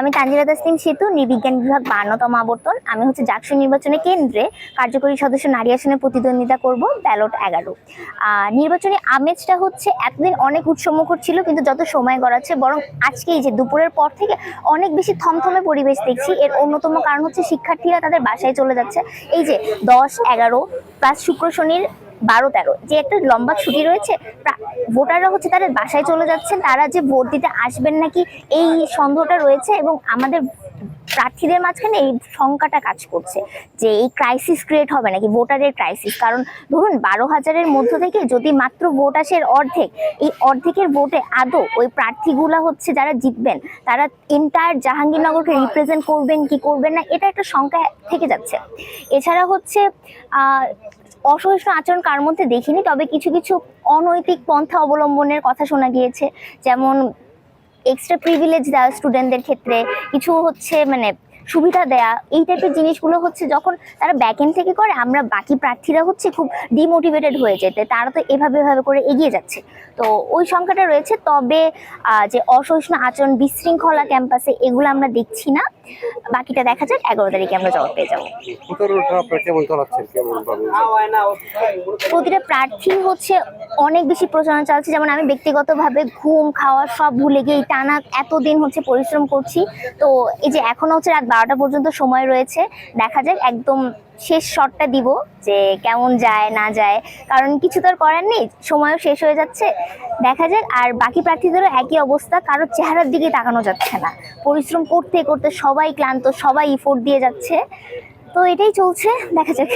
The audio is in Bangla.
আমি তানজিলা তাসনিম সেতু, নৃবিজ্ঞান বিভাগ 52তম আবর্তন। আমি হচ্ছে জাকসু নির্বাচনী কেন্দ্রে কার্যকরী সদস্য নারী আসনে প্রতিদ্বন্দ্বিতা করব, ব্যালট 11। নির্বাচনী আমেজটা হচ্ছে এতদিন অনেক উৎসমুখর ছিল, কিন্তু যত সময় গড়াচ্ছে বরং আজকে এই যে দুপুরের পর থেকে অনেক বেশি থমথমে পরিবেশ দেখছি। এর অন্যতম কারণ হচ্ছে শিক্ষার্থীরা তাদের বাসায় চলে যাচ্ছে। এই যে 10-11 প্লাস শুক্র শনির 12-13 যে একটা লম্বা ছুটি রয়েছে, ভোটাররা হচ্ছে তাদের বাসায় চলে যাচ্ছেন। তারা যে ভোট দিতে আসবেন নাকি এই সন্দেহটা রয়েছে, এবং আমাদের প্রার্থীদের মাঝখানে এই শঙ্কাটা কাজ করছে যে এই ক্রাইসিস ক্রিয়েট হবে নাকি, ভোটারের ক্রাইসিস। কারণ ধরুন 12,000-এর মধ্য থেকে যদি মাত্র ভোট আসে অর্ধেক, এই অর্ধেকের ভোটে আদৌ ওই প্রার্থীগুলা হচ্ছে যারা জিতবেন তারা এন্টায়ার জাহাঙ্গীরনগরকে রিপ্রেজেন্ট করবেন কি করবেন না, এটা একটা শঙ্কা থেকে যাচ্ছে। এছাড়া হচ্ছে অসহিষ্ণু আচরণ কার মধ্যে দেখিনি, তবে কিছু কিছু অনৈতিক পন্থা অবলম্বনের কথা শোনা গিয়েছে। যেমন এক্সট্রা প্রিভিলেজ দেওয়া স্টুডেন্টদের ক্ষেত্রে, কিছু হচ্ছে মানে সুবিধা দেয়া, এই টাইপের জিনিসগুলো হচ্ছে যখন তারা ব্যাকএন্ড থেকে করে, আমরা বাকি প্রার্থীরা হচ্ছে খুব ডিমোটিভেটেড হয়ে যেতে, তারা তো এভাবে করে এগিয়ে যাচ্ছে। তো ওই সংখ্যাটা রয়েছে। তবে যে অসহিষ্ণু আচরণ, বিশৃঙ্খলা ক্যাম্পাসে, এগুলো আমরা দেখছি না। বাকিটা দেখা যাক, 11 তারিখে আমরা জবাব পেয়ে যাবো। প্রতিটা প্রার্থী হচ্ছে অনেক বেশি প্রচারণা চালাচ্ছে। যেমন আমি ব্যক্তিগতভাবে ঘুম খাওয়া সব ভুলে গিয়ে টানা এতদিন হচ্ছে পরিশ্রম করছি। তো এই যে এখনো হচ্ছে রাত 12টা পর্যন্ত সময় রয়েছে, দেখা যাক একদম শেষ শটটা দিব যে কেমন যায় না যায়, কারণ কিছু তো আর করার নেই, সময়ও শেষ হয়ে যাচ্ছে। দেখা যাক। আর বাকি প্রার্থীদেরও একই অবস্থা, কারোর চেহারার দিকে তাকানো যাচ্ছে না, পরিশ্রম করতে করতে সবাই ক্লান্ত, সবাই ইফোর্ট দিয়ে যাচ্ছে। তো এটাই চলছে, দেখা যাক।